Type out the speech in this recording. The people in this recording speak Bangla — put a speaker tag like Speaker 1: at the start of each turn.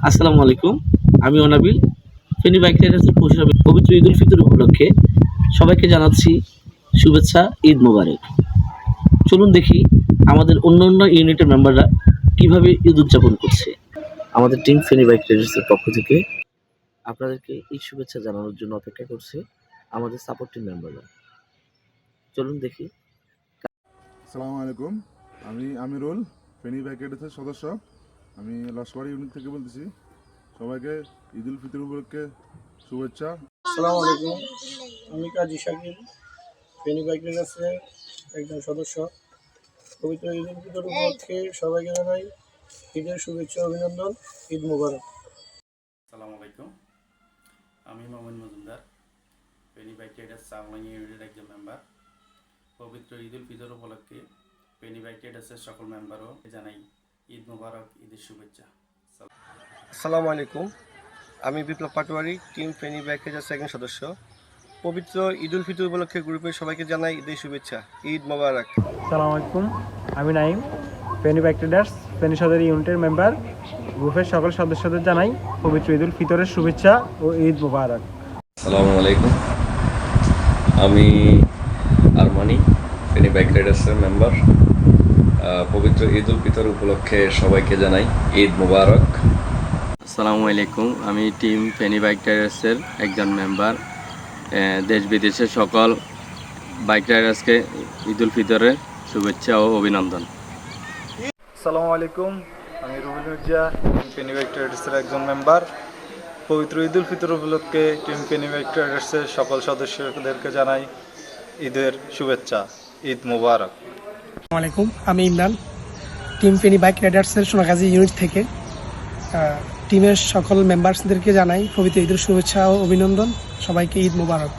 Speaker 1: আসসালামু আলাইকুম। আমি অনাবিল। ফেনী বাইক রাইডার্সের পবিত্র ঈদ উল ফিতর উপলক্ষে সবাইকে জানাচ্ছি শুভেচ্ছা, ঈদ মোবারক। চলুন দেখি আমাদের অন্য ইউনিটের মেম্বাররা কিভাবে ঈদ উদযাপন করছে। আমাদের টিম ফেনী বাইক রাইডার্সের পক্ষ থেকে আপনাদেরকে ঈদ শুভেচ্ছা জানানোর জন্য অপেক্ষা করছে আমাদের সাপোর্ট টিম মেম্বাররা। চলুন দেখি।
Speaker 2: আসসালামু আলাইকুম। আমি আমিরুল, ফেনী বাইক রাইডার্সের সদস্য। আমি লস্কর ইউনিট থেকে বলতেছি। সবাইকে ঈদ উল ফিতর উপলক্ষে শুভেচ্ছা।
Speaker 3: আসসালামু আলাইকুম। আমি কাজী শাকিল, ফেনী বাইক রাইডার্সের একজন সদস্য। পবিত্র ঈদ উল ফিতর উপলক্ষে সবাইকে জানাই ঈদের শুভেচ্ছা, অভিনন্দন, ঈদ মোবারক।
Speaker 4: আসসালামু আলাইকুম। আমি মোহাম্মদ মজুমদার, ফেনী বাইক রাইডার্স চাংলাং ইউনিটের একজন মেম্বার। পবিত্র ঈদ উল ফিতর উপলক্ষে ফেনী বাইক রাইডার্সের সকল মেম্বারও জানাই ঈদ মোবারক, ঈদের শুভেচ্ছা।
Speaker 5: আসসালামু আলাইকুম। আমি বিপ্লব পাটোয়ারি, টিম ফেনী বাইক রাইডার্সের একজন সদস্য। পবিত্র ঈদ উল ফিতর উপলক্ষে গ্রুপের সবাইকে জানাই ঈদের শুভেচ্ছা, ঈদ মোবারক।
Speaker 6: আসসালামু আলাইকুম। আমি নাইম, ফেনী বাইক রাইডার্স ফেনী সদর ইউনিটের মেম্বার। গ্রুপের সকল সদস্যদের জানাই পবিত্র ঈদ উল ফিতরের শুভেচ্ছা ও ঈদ মোবারক।
Speaker 7: আসসালামু আলাইকুম। আমি আরমানি, ফেনী বাইক রাইডার্সের মেম্বার। পবিত্র ঈদ উল ফিতর উপলক্ষে সবাইকে জানাই ঈদ মোবারক।
Speaker 8: আসসালামু আলাইকুম। আমি টিম ফেনী বাইক রাইডার্সের একজন মেম্বার। দেশ বিদেশের সকল বাইক রাইডার্সকে ঈদ উল ফিতরের শুভেচ্ছা ও অভিনন্দন।
Speaker 9: আসসালামু আলাইকুম। আমি রুবেল মির্জা, টিম ফেনী বাইক রাইডার্সের একজন মেম্বার। পবিত্র ঈদ উল ফিতর উপলক্ষে টিম ফেনী বাইক রাইডার্সের সকল সদস্যদেরকে জানাই ঈদের শুভেচ্ছা, ঈদ মোবারক।
Speaker 10: আসসালামু আলাইকুম। আমি ইমরান, টিম ফেনী বাইক রাইডার্সের সোনাগাজী ইউনিট থেকে টিমের সকল মেম্বার্সদেরকে জানাই পবিত্র ঈদের শুভেচ্ছা ও অভিনন্দন, সবাইকে ঈদ মোবারক।